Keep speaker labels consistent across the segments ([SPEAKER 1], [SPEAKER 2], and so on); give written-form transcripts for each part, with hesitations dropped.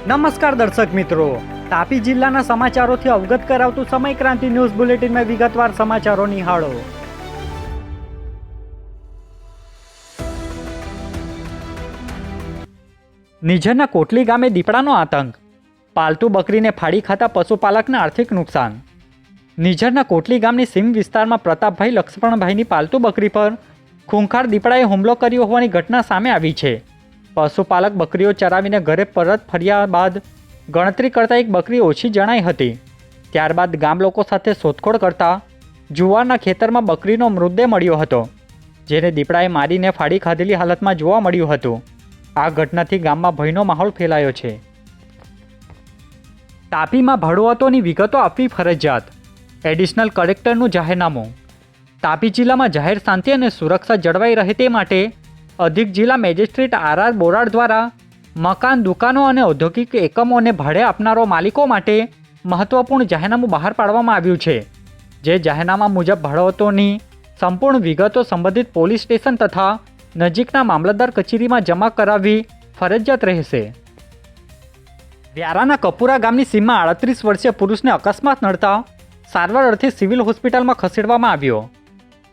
[SPEAKER 1] નમસ્કાર દર્શક મિત્રો, તાપી જિલ્લાના સમાચારોથી અવગત કરાવતું સમય ક્રાંતિ ન્યૂઝ બુલેટિનમાં વિગતવાર સમાચારો નિહાળો. નિઝરના કોટલી ગામે દીપડાનો આતંક, પાલતુ બકરીને ફાડી ખાતા પશુપાલકને આર્થિક નુકસાન. નિઝરના કોટલી ગામની સીમ વિસ્તારમાં પ્રતાપભાઈ લક્ષ્મણભાઈની પાલતુ બકરી પર ખૂંખાર દીપડાએ હુમલો કર્યો હોવાની ઘટના સામે આવી છે. પશુપાલક બકરીઓ ચરાવીને ઘરે પરત ફર્યા બાદ ગણતરી કરતાં એક બકરી ઓછી જણાઈ હતી. ત્યારબાદ ગામ લોકો સાથે શોધખોળ કરતા જુવારના ખેતરમાં બકરીનો મૃતદેહ મળ્યો હતો, જેને દીપડાએ મારીને ફાડી ખાધેલી હાલતમાં જોવા મળ્યું હતું. આ ઘટનાથી ગામમાં ભયનો માહોલ ફેલાયો છે. તાપીમાં ભાડુઆતોની વિગતો આપવી ફરજિયાત, એડિશનલ કલેક્ટરનું જાહેરનામું. તાપી જિલ્લામાં જાહેર શાંતિ અને સુરક્ષા જળવાઈ રહે તે માટે અધિક જિલ્લા મેજિસ્ટ્રેટ આર બોરાડ દ્વારા મકાન, દુકાનો અને ઔદ્યોગિક એકમોને ભાડે આપનારો માલિકો માટે મહત્વપૂર્ણ જાહેરનામું બહાર પાડવામાં આવ્યું છે. જે જાહેરનામા મુજબ ભાડુઆતોની સંપૂર્ણ વિગતો સંબંધિત પોલીસ સ્ટેશન તથા નજીકના મામલતદાર કચેરીમાં જમા કરાવવી ફરજિયાત રહેશે. વ્યારાના કપુરા ગામની સીમમાં 38 વર્ષીય પુરુષને અકસ્માત નડતા સારવાર અર્થે સિવિલ હોસ્પિટલમાં ખસેડવામાં આવ્યો.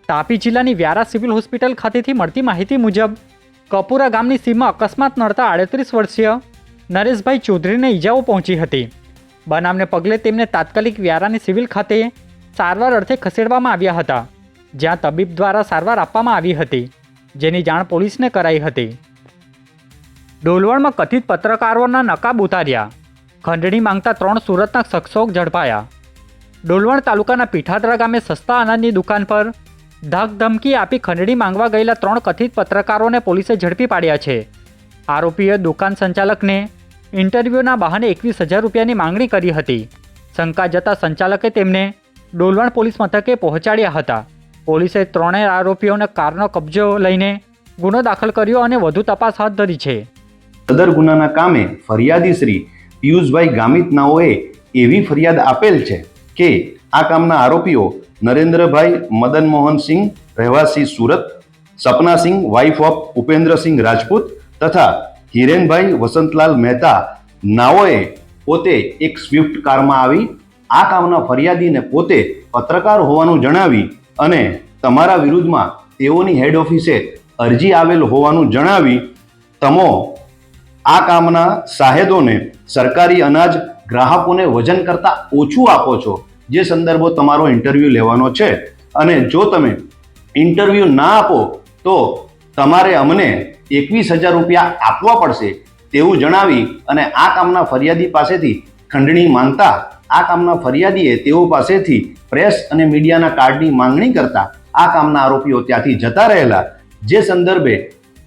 [SPEAKER 1] તાપી જિલ્લાની વ્યારા સિવિલ હોસ્પિટલ ખાતેથી મળતી માહિતી મુજબ કપુરા ગામની સીમમાં અકસ્માત નડતા 38 વર્ષીય નરેશભાઈ ચૌધરીને ઈજાઓ પહોંચી હતી. બનાવને પગલે તેમને તાત્કાલિક વ્યારાની સિવિલ ખાતે સારવાર અર્થે ખસેડવામાં આવ્યા હતા, જ્યાં તબીબ દ્વારા સારવાર આપવામાં આવી હતી, જેની જાણ પોલીસને કરાઈ હતી. ડોલવણમાં કથિત પત્રકારોના નકાબ ઉતાર્યા, ખંડણી માંગતા 3 સુરતના શખ્સો ઝડપાયા. ડોલવણ તાલુકાના પીઠાદરા ગામે સસ્તા અનાજની દુકાન પર ધમકી આપી ખંડણી માંગવા ગયેલા 3 કથિત પત્રકારોને પોલીસે ઝડપી પાડ્યા છે. આરોપીએ દુકાન સંચાલકને ઇન્ટરવ્યૂના બહાને 21,000 રૂપિયાની માંગણી કરી હતી. શંકા જતા સંચાલકે તેમને ડોલવણ પોલીસ મથકે પહોંચાડ્યા હતા. પોલીસે 3 આરોપીઓને કારનો કબજો લઈને ગુનો દાખલ કર્યો અને વધુ તપાસ હાથ ધરી છે.
[SPEAKER 2] સદર ગુનાના કામે ફરિયાદી શ્રી પિયુષભાઈ ગામિત નાઓએ એવી ફરિયાદ આપેલ છે કે આ કામના આરોપીઓ નરેન્દ્રભાઈ મદન મોહનસિંહ રહેવાસી સુરત, સપનાસિંહ વાઇફ ઓફ ઉપેન્દ્રસિંહ રાજપૂત તથા હિરેનભાઈ વસંતલાલ મહેતા નાઓએ પોતે એક સ્વિફ્ટ કારમાં આવી આ કામના ફરિયાદીને પોતે પત્રકાર હોવાનું જણાવી અને તમારા વિરુદ્ધમાં તેઓની હેડ ઓફિસે અરજી આવેલ હોવાનું જણાવી તમો આ કામના સાહેદોને સરકારી અનાજ ગ્રાહકોને વજન કરતાં ઓછું આપો છો, જે સંદર્ભો તમારો ઇન્ટરવ્યૂ લેવાનો છે અને જો તમે ઇન્ટરવ્યૂ ના આપો તો તમારે અમને 21,000 રૂપિયા આપવા પડશે તેવું જણાવી અને આ કામના ફરિયાદી પાસેથી ખંડણી માંગતા આ કામના ફરિયાદીએ તેઓ પાસેથી પ્રેસ અને મીડિયાના કાર્ડની માંગણી કરતા આ કામના આરોપીઓ ત્યાંથી જતા રહેલા, જે સંદર્ભે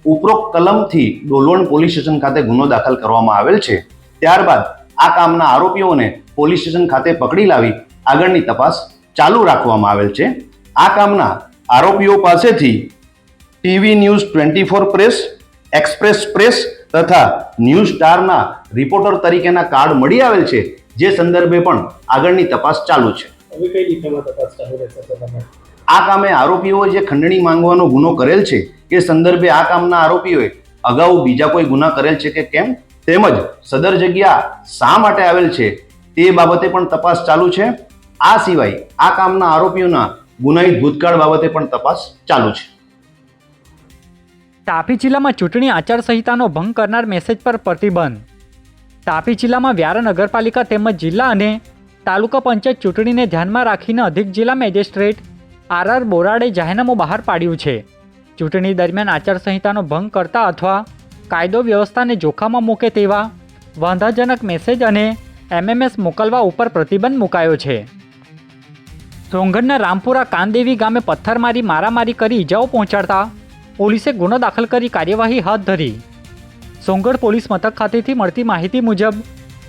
[SPEAKER 2] ઉપરોક્ત કલમથી ડોલવણ પોલીસ સ્ટેશન ખાતે ગુનો દાખલ કરવામાં આવેલ છે. ત્યારબાદ આ કામના આરોપીઓને પોલીસ સ્ટેશન ખાતે પકડી લાવી આગળની તપાસ ચાલુ રાખવામાં આવેલ છે. આ કામના આરોપીઓ પાસેથી TV news 24 press, express press તથા ન્યૂઝ સ્ટારના રિપોર્ટર તરીકેના કાર્ડ મળી આવેલ છે, જે સંદર્ભે પણ આગળની તપાસ ચાલુ છે. આ કામે આરોપીઓએ જે ખંડણી માંગવાનો ગુનો કરેલ છે એ સંદર્ભે આ કામના આરોપીઓએ અગાઉ બીજા કોઈ ગુના કરેલ છે કે કેમ, તેમજ સદર જગ્યા શા માટે આવેલ છે તે બાબતે પણ તપાસ ચાલુ છે. આ સિવાય આ કામના આરોપીઓના ગુનાહિત ભૂતકાળ બાબતે પણ તપાસ ચાલુ છે.
[SPEAKER 1] તાપી જિલ્લામાં ચૂંટણી આચારસંહિતાનો ભંગ કરનાર મેસેજ પર પ્રતિબંધ. તાપી જિલ્લામાં વ્યારા નગરપાલિકા તેમજ જિલ્લા અને તાલુકા પંચાયત ચૂંટણીને ધ્યાનમાં રાખીને અધિક જિલ્લા મેજિસ્ટ્રેટ આર બોરાડે જાહેરનામું બહાર પાડ્યું છે. ચૂંટણી દરમિયાન આચારસંહિતાનો ભંગ કરતા અથવા કાયદો વ્યવસ્થાને જોખમમાં મૂકે તેવા વાંધાજનક મેસેજ અને MMS મોકલવા ઉપર પ્રતિબંધ મુકાયો છે. સોંગઢના રામપુરા કાનદેવી ગામે પથ્થરમારી મારામારી કરી ઈજાઓ પહોંચાડતા પોલીસે ગુનો દાખલ કરી કાર્યવાહી હાથ ધરી. સોંગઢ પોલીસ મથક ખાતેથી મળતી માહિતી મુજબ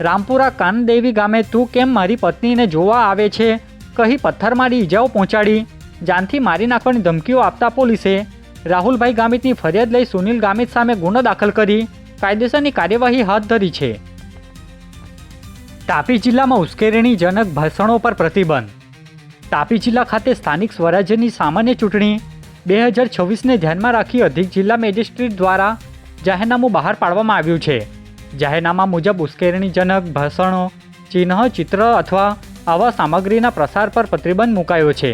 [SPEAKER 1] રામપુરા કાનદેવી ગામે તું કેમ મારી પત્નીને જોવા આવે છે કહી પથ્થરમારી ઈજાઓ પહોંચાડી જાનથી મારી નાખવાની ધમકીઓ આપતા પોલીસે રાહુલભાઈ ગામિતની ફરિયાદ લઈ સુનિલ ગામિત સામે ગુનો દાખલ કરી કાયદેસરની કાર્યવાહી હાથ ધરી છે. તાપી જિલ્લામાં ઉશ્કેરણીજનક ભાષણો પર પ્રતિબંધ. તાપી જિલ્લા ખાતે સ્થાનિક સ્વરાજ્યની સામાન્ય ચૂંટણી 2026ને ધ્યાનમાં રાખી અધિક જિલ્લા મેજિસ્ટ્રેટ દ્વારા જાહેરનામું બહાર પાડવામાં આવ્યું છે, જાહેરનામા મુજબ ઉશ્કેરણીજનક ભાષણો, ચિહ્ન, ચિત્ર અથવા આવા સામગ્રીના પ્રસાર પર પ્રતિબંધ મુકાયો છે.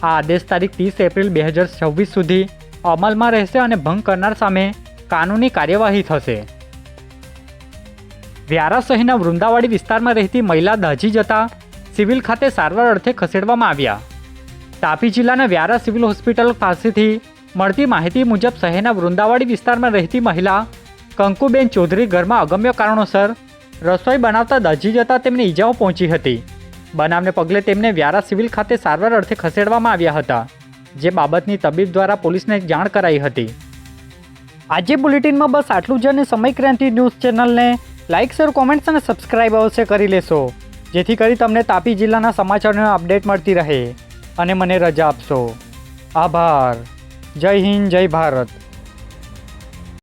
[SPEAKER 1] આ આદેશ તારીખ 30 એપ્રિલ 2026 સુધી અમલમાં રહેશે અને ભંગ કરનાર સામે કાનૂની કાર્યવાહી થશે. વ્યારા શહેરના વૃંદાવાડી વિસ્તારમાં રહેતી મહિલા દાઝી જતા સિવિલ ખાતે સારવાર અર્થે ખસેડવામાં આવ્યા. તાપી જિલ્લાના વ્યારા સિવિલ હોસ્પિટલ પાસેથી મળતી માહિતી મુજબ શહેરના વૃંદાવાડી વિસ્તારમાં રહેતી મહિલા કંકુબેન ચૌધરી ઘરમાં અગમ્ય કારણોસર રસોઈ બનાવતા દાઝી જતા તેમને ઈજાઓ પહોંચી હતી. બનાવને પગલે તેમને વ્યારા સિવિલ ખાતે સારવાર અર્થે ખસેડવામાં આવ્યા હતા, જે બાબતની તબીબ દ્વારા પોલીસને જાણ કરાઈ હતી. આજે બુલેટિનમાં બસ આટલું જ અને સમય ક્રાંતિ ન્યૂઝ ચેનલને લાઇક, શેર, કોમેન્ટ્સ અને સબસ્ક્રાઇબ અવશ્ય કરી લેશો, જેથી કરી તમને તાપી જિલ્લાના સમાચારોની અપડેટ મળતી રહે. અને મને રજા આપશો. આભાર. જય હિન્દ, જય ભારત.